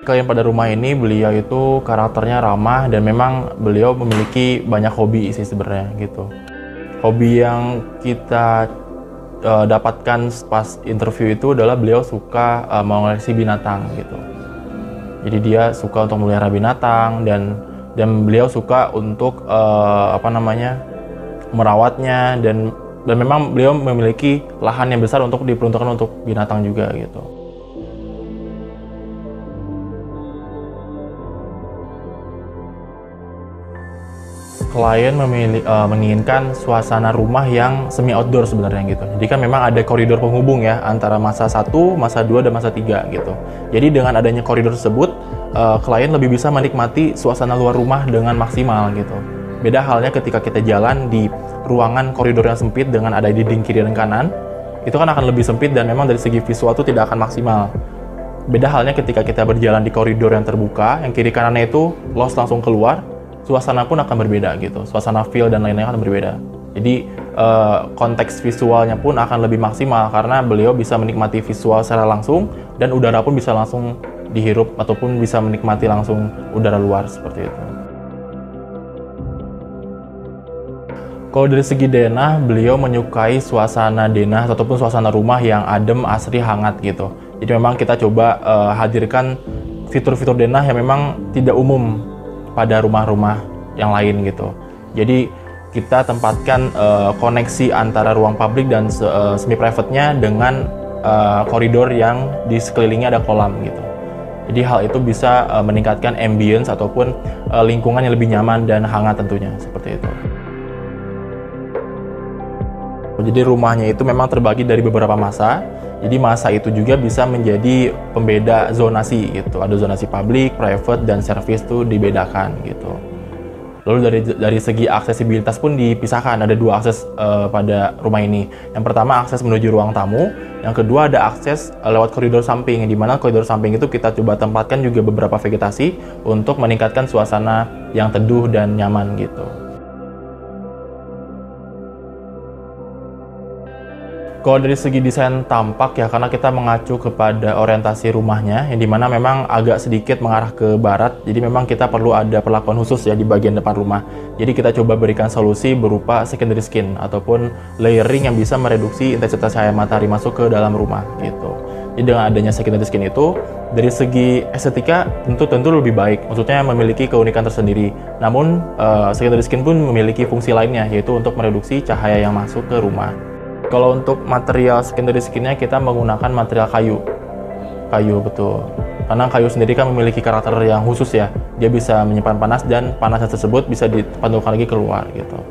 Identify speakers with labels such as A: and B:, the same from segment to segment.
A: Klien pada rumah ini beliau itu karakternya ramah dan memang beliau memiliki banyak hobi sih sebenarnya gitu. Hobi yang kita dapatkan pas interview itu adalah beliau suka mengoleksi binatang gitu. Jadi dia suka untuk memelihara binatang dan beliau suka untuk merawatnya dan memang beliau memiliki lahan yang besar untuk diperuntukkan untuk binatang juga gitu. Klien menginginkan suasana rumah yang semi outdoor sebenarnya gitu. Jadi kan memang ada koridor penghubung ya antara masa 1, masa 2, dan masa 3 gitu. Jadi dengan adanya koridor tersebut, klien lebih bisa menikmati suasana luar rumah dengan maksimal gitu. Beda halnya ketika kita jalan di ruangan koridor yang sempit dengan ada dinding kiri dan kanan, itu kan akan lebih sempit dan memang dari segi visual itu tidak akan maksimal. Beda halnya ketika kita berjalan di koridor yang terbuka, yang kiri kanannya itu los langsung keluar, suasana pun akan berbeda gitu, suasana feel dan lain-lain akan berbeda. Jadi konteks visualnya pun akan lebih maksimal karena beliau bisa menikmati visual secara langsung dan udara pun bisa langsung dihirup ataupun bisa menikmati langsung udara luar seperti itu. Kalau dari segi denah, beliau menyukai suasana denah ataupun suasana rumah yang adem, asri, hangat gitu. Jadi memang kita coba hadirkan fitur-fitur denah yang memang tidak umum pada rumah-rumah yang lain gitu. Jadi kita tempatkan koneksi antara ruang publik dan semi private-nya dengan koridor yang di sekelilingnya ada kolam gitu. Jadi hal itu bisa meningkatkan ambience ataupun lingkungan yang lebih nyaman dan hangat tentunya seperti itu. Jadi rumahnya itu memang terbagi dari beberapa masa. Jadi masa itu juga bisa menjadi pembeda zonasi gitu. Ada zonasi publik, private, dan service itu dibedakan gitu. Lalu dari segi aksesibilitas pun dipisahkan. Ada 2 akses pada rumah ini. Yang pertama akses menuju ruang tamu. Yang kedua ada akses lewat koridor samping. Di mana koridor samping itu kita coba tempatkan juga beberapa vegetasi untuk meningkatkan suasana yang teduh dan nyaman gitu. Kalau dari segi desain tampak ya, karena kita mengacu kepada orientasi rumahnya, yang dimana memang agak sedikit mengarah ke barat, jadi memang kita perlu ada perlakuan khusus ya di bagian depan rumah. Jadi kita coba berikan solusi berupa secondary skin ataupun layering yang bisa mereduksi intensitas cahaya matahari masuk ke dalam rumah gitu. Jadi dengan adanya secondary skin itu, dari segi estetika tentu lebih baik, maksudnya memiliki keunikan tersendiri. Namun secondary skin pun memiliki fungsi lainnya, yaitu untuk mereduksi cahaya yang masuk ke rumah. Kalau untuk material secondary skin-nya kita menggunakan material kayu. Kayu betul. Karena kayu sendiri kan memiliki karakter yang khusus ya. Dia bisa menyimpan panas dan panasnya tersebut bisa dipantulkan lagi keluar gitu.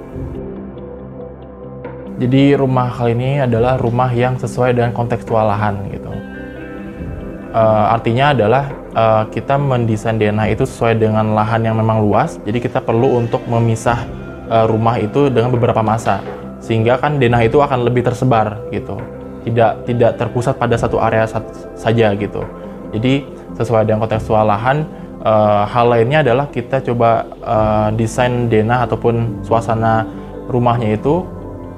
A: Jadi rumah kali ini adalah rumah yang sesuai dengan kontekstual lahan gitu. Artinya adalah kita mendesain denah itu sesuai dengan lahan yang memang luas. Jadi kita perlu untuk memisah rumah itu dengan beberapa masa. Sehingga kan denah itu akan lebih tersebar gitu, tidak terpusat pada satu area saja gitu. Jadi sesuai dengan kontekstual lahan, hal lainnya adalah kita coba desain denah ataupun suasana rumahnya itu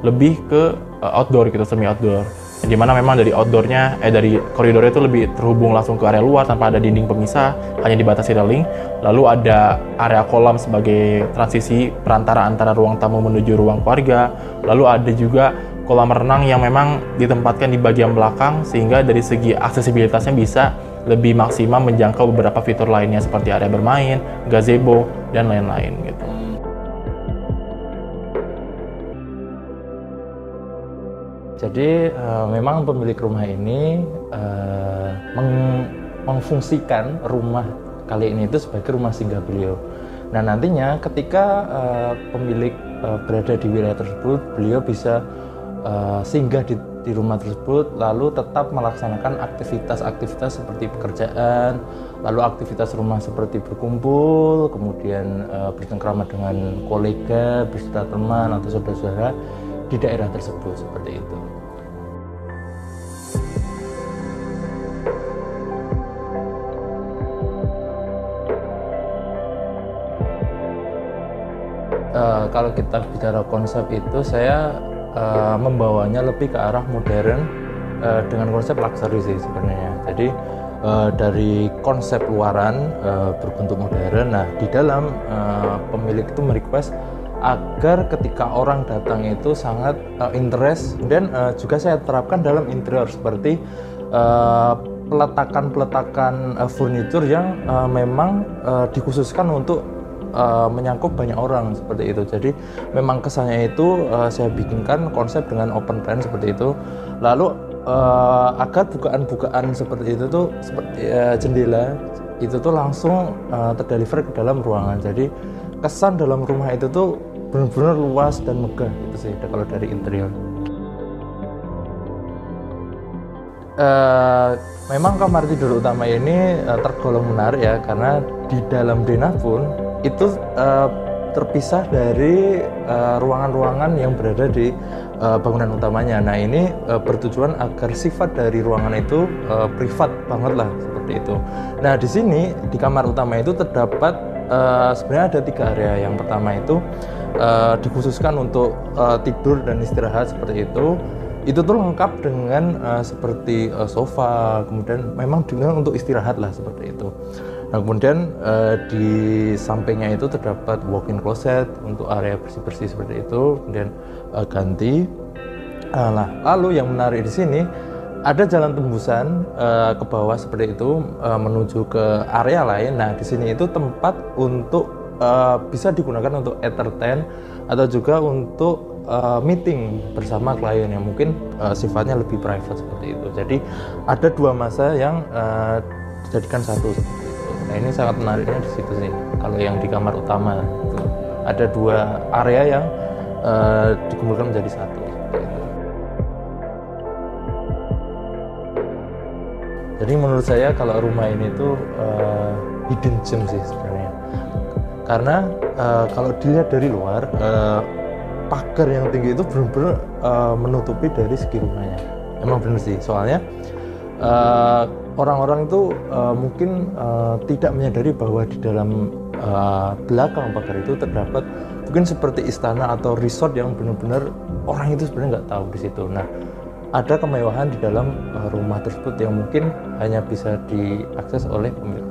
A: lebih ke outdoor gitu, semi outdoor. Dimana memang dari outdoornya, dari koridornya itu lebih terhubung langsung ke area luar tanpa ada dinding pemisah, hanya dibatasi railing. Lalu ada area kolam sebagai transisi perantara antara ruang tamu menuju ruang keluarga. Lalu ada juga kolam renang yang memang ditempatkan di bagian belakang, sehingga dari segi aksesibilitasnya bisa lebih maksimal menjangkau beberapa fitur lainnya seperti area bermain, gazebo, dan lain-lain gitu.
B: Jadi memang pemilik rumah ini memfungsikan rumah kali ini itu sebagai rumah singgah beliau. Nah nantinya ketika pemilik berada di wilayah tersebut, beliau bisa singgah di rumah tersebut, lalu tetap melaksanakan aktivitas-aktivitas seperti pekerjaan, lalu aktivitas rumah seperti berkumpul, kemudian bercengkrama dengan kolega, beserta teman atau saudara-saudara di daerah tersebut seperti itu. Kalau kita bicara konsep itu, saya membawanya lebih ke arah modern dengan konsep luxury sih sebenarnya. Jadi dari konsep luaran berbentuk modern. Nah, di dalam pemilik itu merequest agar ketika orang datang itu sangat interest, dan juga saya terapkan dalam interior seperti peletakan furniture yang memang dikhususkan untuk menyangkut banyak orang seperti itu. Jadi memang kesannya itu saya bikinkan konsep dengan open plan seperti itu. Lalu agar bukaan-bukaan seperti itu tuh seperti jendela itu tuh langsung terdeliver ke dalam ruangan. Jadi kesan dalam rumah itu tuh benar-benar luas dan megah gitu sih kalau dari interior. Memang kamar tidur utama ini tergolong menarik ya, karena di dalam denah pun itu terpisah dari ruangan-ruangan yang berada di bangunan utamanya. Nah, ini bertujuan agar sifat dari ruangan itu privat banget lah seperti itu. Nah, di sini di kamar utama itu terdapat sebenarnya ada 3 area. Yang pertama itu dikhususkan untuk tidur dan istirahat seperti itu. Itu tuh lengkap dengan seperti sofa, kemudian memang dengan untuk istirahat lah seperti itu. Nah, kemudian di sampingnya itu terdapat walk-in closet untuk area bersih-bersih seperti itu, kemudian ganti. Nah, lalu yang menarik di sini ada jalan tembusan ke bawah seperti itu menuju ke area lain. Nah, di sini itu tempat untuk bisa digunakan untuk entertain atau juga untuk meeting bersama klien yang mungkin sifatnya lebih private seperti itu. Jadi ada 2 masa yang dijadikan satu seperti itu. Nah, ini sangat menariknya di situ sih. Kalau yang di kamar utama itu ada 2 area yang digabungkan menjadi satu. Jadi menurut saya kalau rumah ini tuh hidden gem sih sebenarnya. Karena kalau dilihat dari luar, pagar yang tinggi itu benar-benar menutupi dari segi rumahnya. Emang benar sih, soalnya orang-orang itu mungkin tidak menyadari bahwa di dalam belakang pagar itu terdapat mungkin seperti istana atau resort yang benar-benar orang itu sebenarnya nggak tahu di situ. Nah, ada kemewahan di dalam rumah tersebut yang mungkin hanya bisa diakses oleh pemilik